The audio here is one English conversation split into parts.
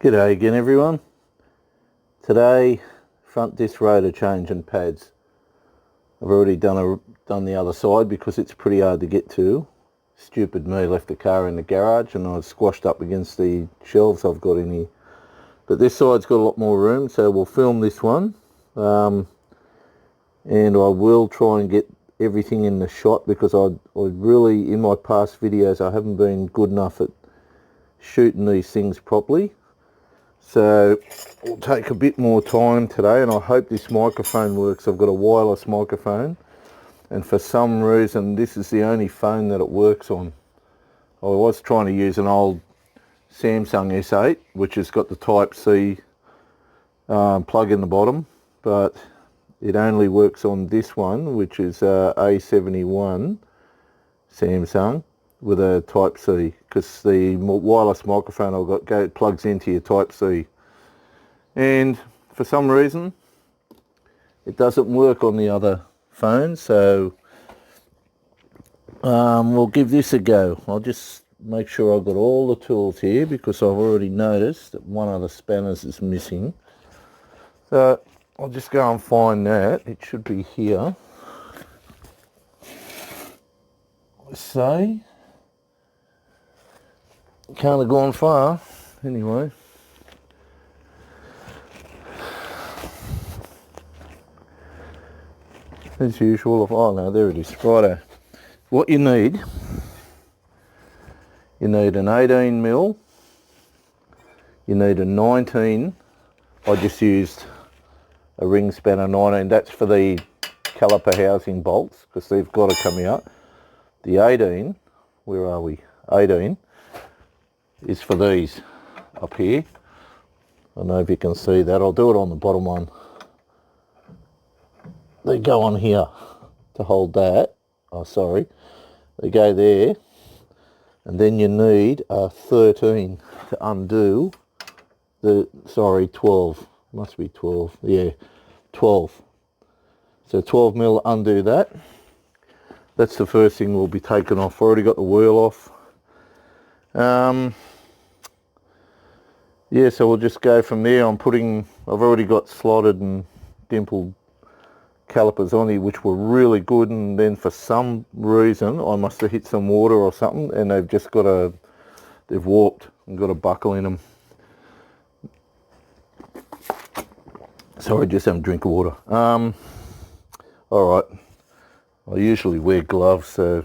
G'day again everyone. Today, front disc rotor change and pads. I've already done the other side because it's pretty hard to get to. Stupid me, left the car in the garage and I was squashed up against the shelves I've got in here. But this side's got a lot more room, so we'll film this one. And I will try and get everything in the shot because I really, in my past videos, I haven't been good enough at shooting these things properly. So it'll take a bit more time today, and I hope this microphone works. I've got a wireless microphone, and for some reason this is the only phone that it works on. I was trying to use an old Samsung S8 which has got the Type-C plug in the bottom, but it only works on this one, which is A71 Samsung with a Type-C, because the wireless microphone I've got plugs into your Type-C, and for some reason it doesn't work on the other phone. So we'll give this a go. I'll just make sure I've got all the tools here because I've already noticed that one of the spanners is missing. So I'll just go and find that. It should be here. Let's say. Can't have gone far, anyway. As usual, oh no, there it is. Righto. What you need an 18mm, you need a 19, I just used a ring spanner 19, that's for the caliper housing bolts, because they've got to come out. The 18, where are we? 18. Is for these up here. I don't know if you can see that. I'll do it on the bottom one. They go on here to hold that. Oh, sorry. They go there. And then you need a 13 to undo the, sorry, 12. Must be 12. Yeah, 12. So 12mm undo that. That's the first thing we'll be taking off. I've already got the wheel off. Yeah, so we'll just go from there. I've already got slotted and dimpled calipers on here, which were really good, and then for some reason I must have hit some water or something, and they've warped and got a buckle in them. Sorry, just have a drink of water. Alright, I usually wear gloves, so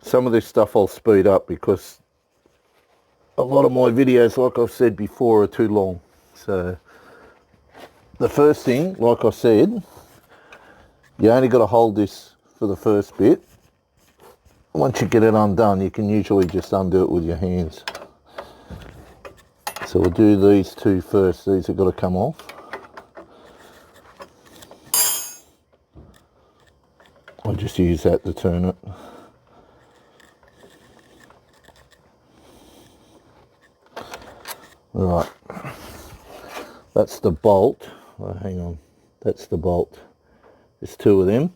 some of this stuff I'll speed up because a lot of my videos, like I've said before, are too long. So the first thing, like I said, you only got to hold this for the first bit. Once you get it undone, you can usually just undo it with your hands. So we'll do these two first. These have got to come off. I'll just use that to turn it. Right, that's the bolt. Oh, hang on, that's the bolt. There's two of them.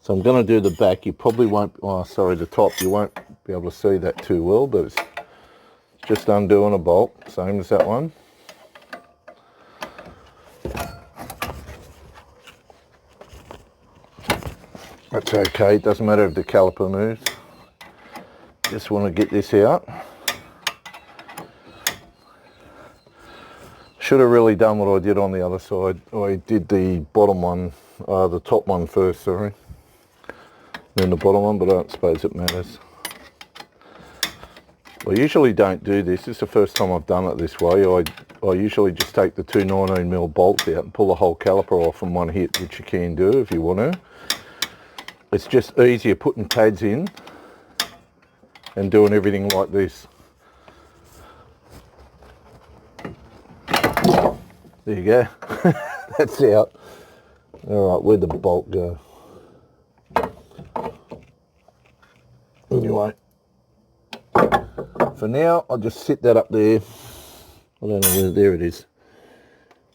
So I'm going to do the back. You probably won't, oh sorry, the top. You won't be able to see that too well, but it's just undoing a bolt, same as that one. That's okay, it doesn't matter if the caliper moves. Just want to get this out. Should have really done what I did on the other side. I did the bottom one, the top one first, sorry. Then the bottom one, but I don't suppose it matters. I usually don't do this. This is the first time I've done it this way. I usually just take the two 19mm bolts out and pull the whole caliper off in one hit, which you can do if you want to. It's just easier putting pads in and doing everything like this. There you go. That's out. Alright, where'd the bolt go? Anyway, for now I'll just sit that up there. I don't know where, there it is.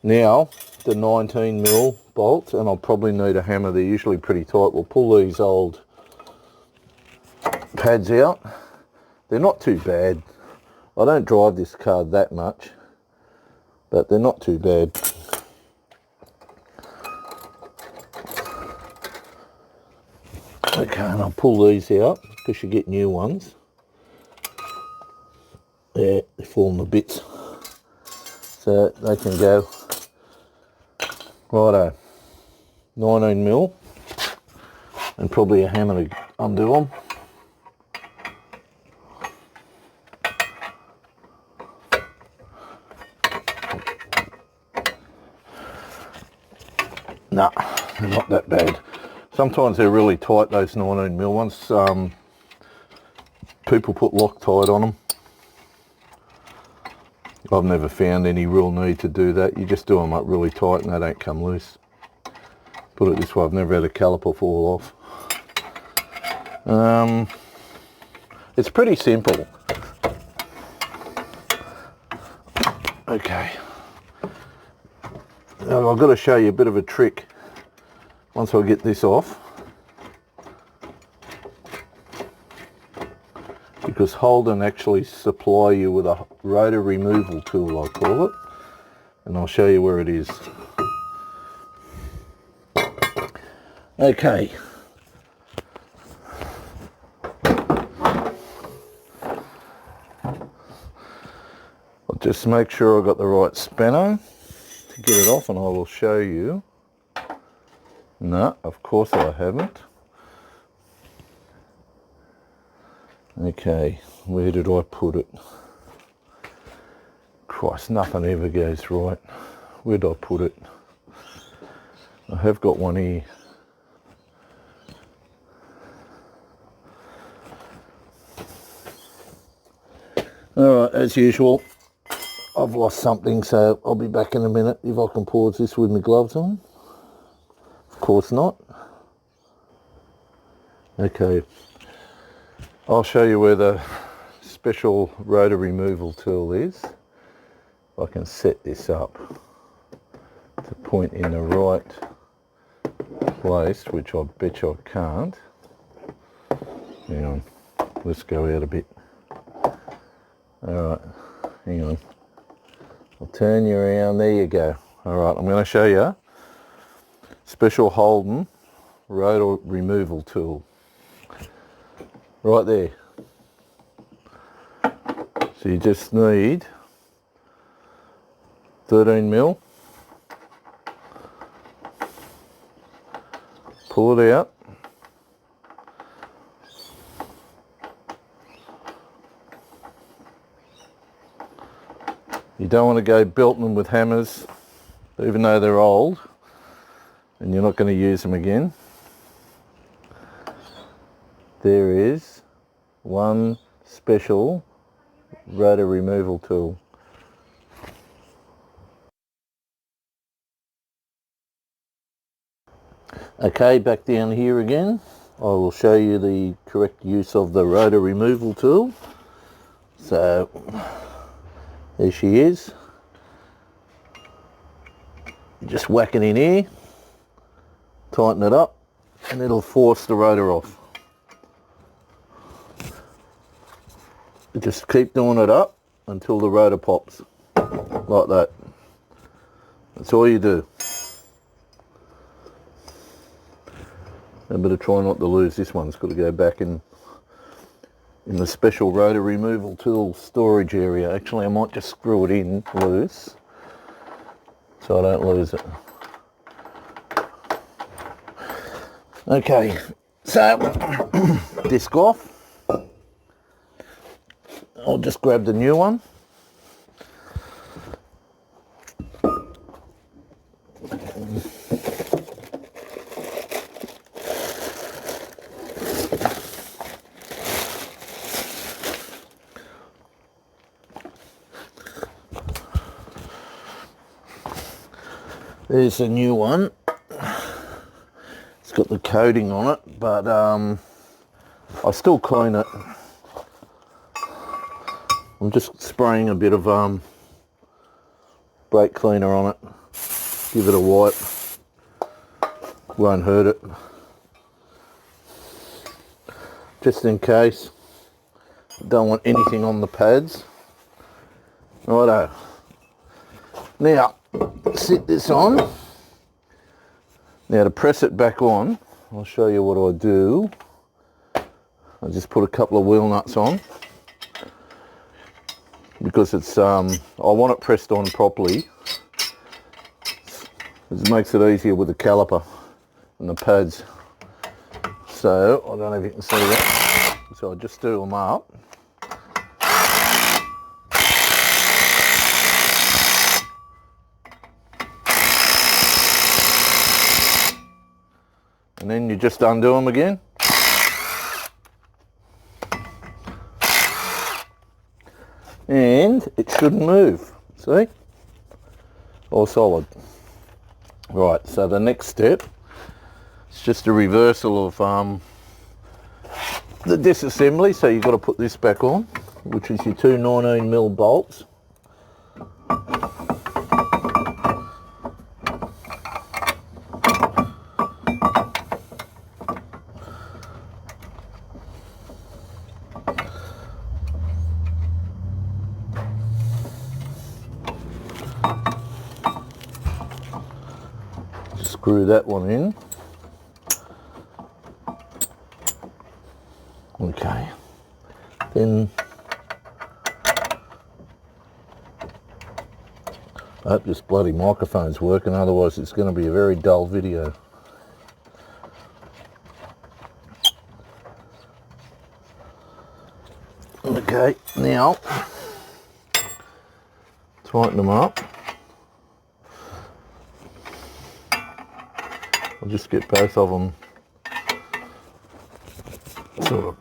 Now the 19mm bolts, and I'll probably need a hammer. They're usually pretty tight. We'll pull these old pads out. They're not too bad. I don't drive this car that much, but they're not too bad. Okay, and I'll pull these out because you get new ones. Yeah, they're falling to bits. So they can go, righto, 19mm, and probably a hammer to undo them. Nah, they're not that bad. Sometimes they're really tight, those 19mm ones. People put Loctite on them. I've never found any real need to do that. You just do them up really tight and they don't come loose. Put it this way, I've never had a caliper fall off. It's pretty simple. Okay. Now I've got to show you a bit of a trick once I get this off. Because Holden actually supply you with a rotor removal tool, I call it. And I'll show you where it is. Okay. I'll just make sure I've got the right spanner to get it off, and I will show you. No, of course I haven't. Okay, where did I put it? Christ, nothing ever goes right. Where did I put it? I have got one here. Alright, as usual, I've lost something, so I'll be back in a minute if I can pause this with my gloves on. Of course not. Okay, I'll show you where the special rotor removal tool is. If I can set this up to point in the right place, which I bet you I can't. Hang on, let's go out a bit. Alright, hang on. I'll turn you around, there you go. Alright, I'm going to show you special Holden rotor removal tool. Right there. So you just need 13mm. Pull it out. You don't want to go belting them with hammers, even though they're old, and you're not going to use them again. There is one special rotor removal tool. Okay, back down here again. I will show you the correct use of the rotor removal tool. So, there she is. Just whack it in here, tighten it up, and it'll force the rotor off. Just keep doing it up until the rotor pops, like that. That's all you do. I better try not to lose this one. It's got to go back in the special rotor removal tool storage area. Actually, I might just screw it in loose so I don't lose it. Okay, so disc off. I'll just grab the new one. There's a new one. It's got the coating on it, but I still clean it. I'm just spraying a bit of brake cleaner on it. Give it a wipe. Won't hurt it. Just in case. Don't want anything on the pads. Righto. Now, sit this on. Now to press it back on, I'll show you what I do. I just put a couple of wheel nuts on because it's I want it pressed on properly. It makes it easier with the caliper and the pads. So I don't know if you can see that. So I just do them up. And then you just undo them again. And it shouldn't move, see? All solid. Right, so the next step is just a reversal of the disassembly. So you've got to put this back on, which is your two 19mm bolts. Screw that one in. Okay. Then I hope this bloody microphone's working, otherwise it's going to be a very dull video. Okay, now tighten them up. I'll just get both of them sort of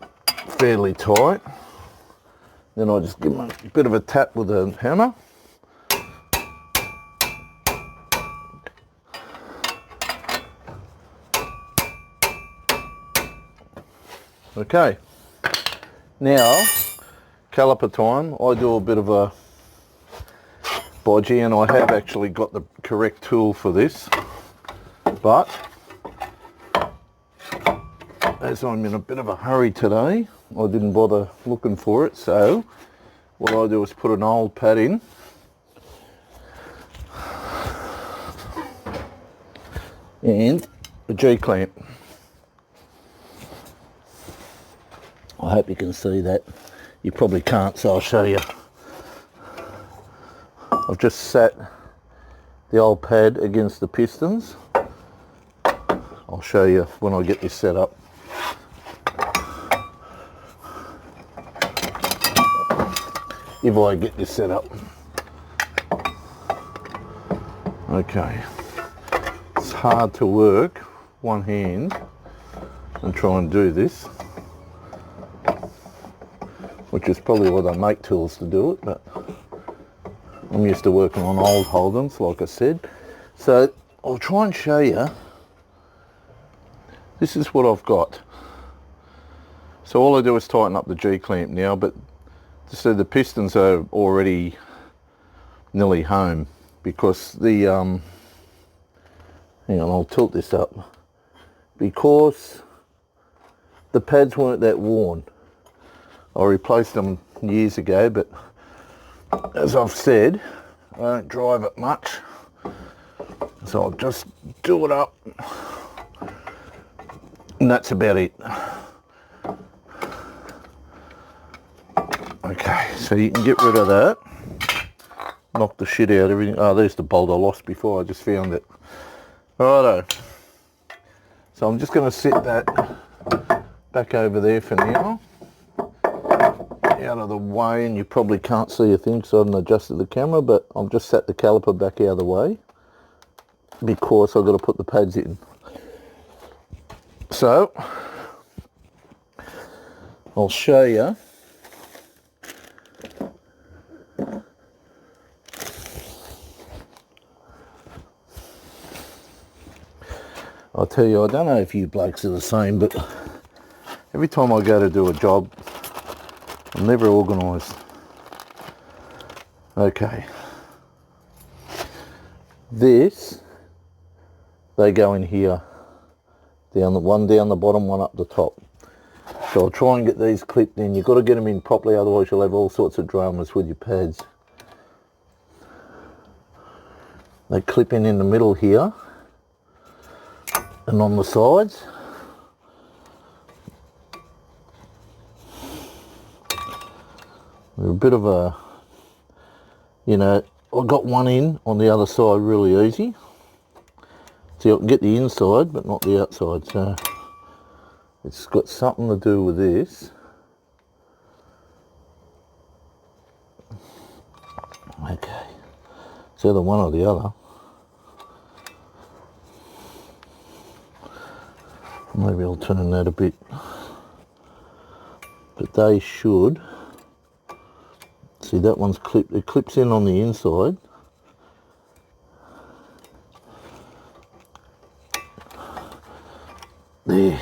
fairly tight. Then I'll just give them a bit of a tap with a hammer. Okay, now caliper time. I do a bit of a bodgy, and I have actually got the correct tool for this, but as I'm in a bit of a hurry today, I didn't bother looking for it. So what I do is put an old pad in, and a G-clamp. I hope you can see that. You probably can't, so I'll show you. I've just sat the old pad against the pistons. I'll show you when I get this set up. If I get this set up. Okay. It's hard to work one hand and try and do this, which is probably why they make tools to do it, but I'm used to working on old Holdens, like I said. So I'll try and show you. This is what I've got. So all I do is tighten up the G-clamp now, but so the pistons are already nearly home because the, hang on, I'll tilt this up, because the pads weren't that worn. I replaced them years ago, but as I've said, I don't drive it much, so I'll just do it up, and that's about it. Okay, so you can get rid of that, knock the shit out of everything. Oh, there's the bolt I lost before, I just found it. Righto, so I'm just going to set that back over there for now, out of the way, and you probably can't see a thing because I haven't adjusted the camera, but I've just set the caliper back out of the way because I've got to put the pads in. So I'll show you. I'll tell you, I don't know if you blokes are the same, but every time I go to do a job, I'm never organised. Okay. This, they go in here. One down the bottom, one up the top. So I'll try and get these clipped in. You've got to get them in properly, otherwise you'll have all sorts of dramas with your pads. They clip in the middle here and on the sides. They're a bit of a, you know, I got one in on the other side really easy. See, I can get the inside but not the outside, so it's got something to do with this. Okay, it's either one or the other. Maybe I'll turn that a bit. But they should. See, that one's clipped. It clips in on the inside. There,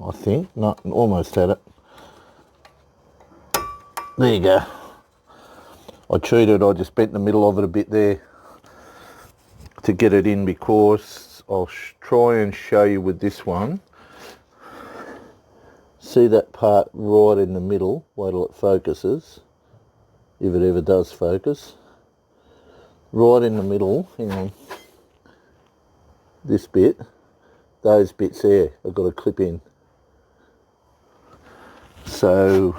I think. No, almost had it. There you go. I cheated. I just bent the middle of it a bit there to get it in, because I'll try and show you with this one. See that part right in the middle? Wait till it focuses, if it ever does focus. Right in the middle, hang on, this bit, those bits there, I've got to clip in. So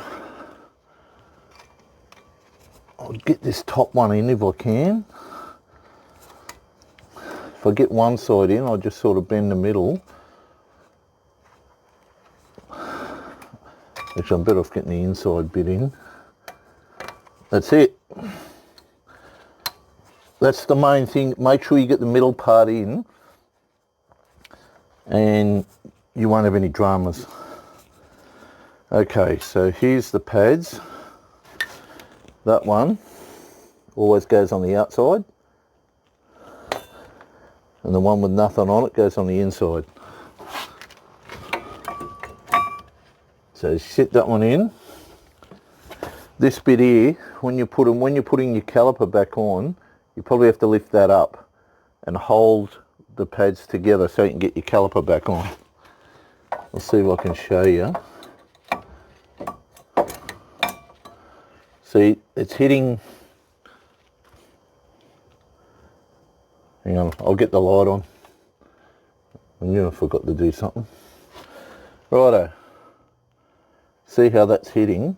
I'll get this top one in if I can. If I get one side in, I'll just sort of bend the middle. Actually, I'm better off getting the inside bit in. That's it. That's the main thing. Make sure you get the middle part in and you won't have any dramas. Okay, so here's the pads. That one always goes on the outside, and the one with nothing on it goes on the inside. So sit that one in. This bit here, when you're putting your caliper back on, you probably have to lift that up and hold the pads together so you can get your caliper back on. I'll see if I can show you. See, it's hitting. Hang on, I'll get the light on. I knew I forgot to do something. Righto. See how that's hitting?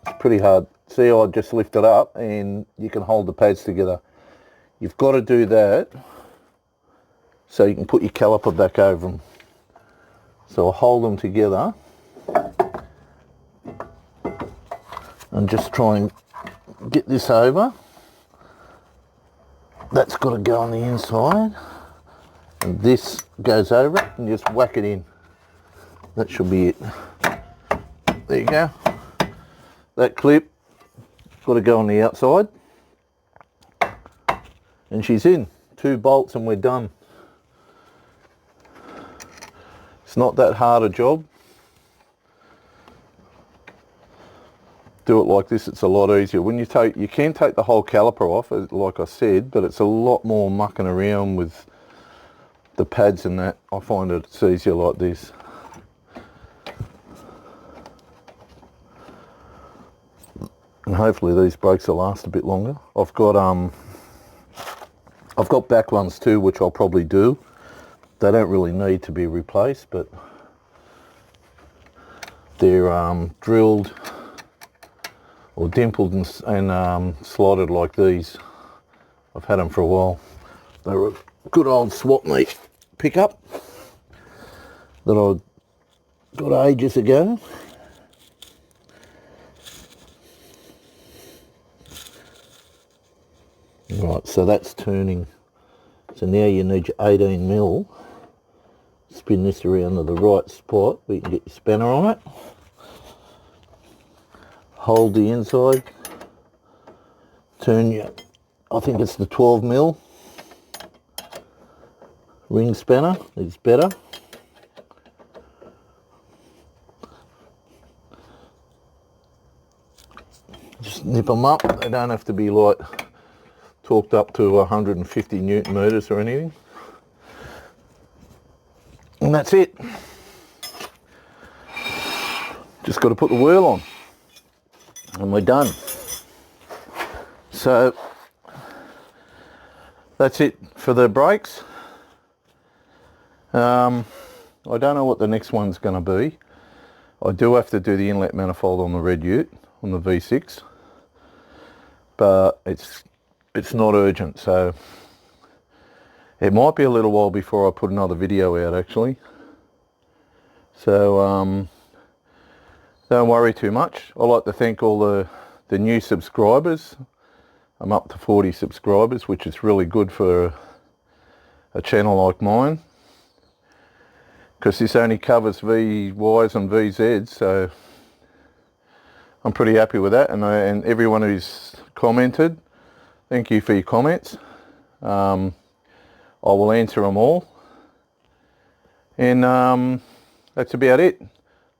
It's pretty hard. See how I just lift it up and you can hold the pads together. You've got to do that so you can put your caliper back over them. So I'll hold them together and just try and get this over. That's got to go on the inside, and this goes over it, and just whack it in. That should be it. There you go. That clip got to go on the outside, and she's in. 2 bolts and we're done. It's not that hard a job. Do it like this, it's a lot easier. When you can take the whole caliper off, like I said, but it's a lot more mucking around with the pads and that. I find it's easier like this. And hopefully these brakes will last a bit longer. I've got back ones too, which I'll probably do. They don't really need to be replaced, but they're drilled or dimpled and slotted like these. I've had them for a while. They were a good old swap meet pickup that I got ages ago. Right, so that's turning. So now you need your 18 mil. Spin this around to the right spot where you can get your spanner on it. Hold the inside. Turn your, I think it's the 12 mil ring spanner. It's better. Just nip them up. They don't have to be like torqued up to 150 Newton meters or anything. And that's it. Just got to put the wheel on and we're done. So that's it for the brakes. I don't know what the next one's going to be. I do have to do the inlet manifold on the red ute, on the V6, but it's not urgent, so it might be a little while before I put another video out actually. So don't worry too much. I'd like to thank all the new subscribers. I'm up to 40 subscribers, which is really good for a channel like mine, because this only covers VYs and VZs, so I'm pretty happy with that. And everyone who's commented, thank you for your comments. I will answer them all. And that's about it.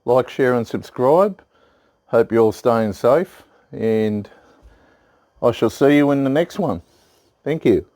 Like, share and subscribe. Hope you're all staying safe, and I shall see you in the next one. Thank you.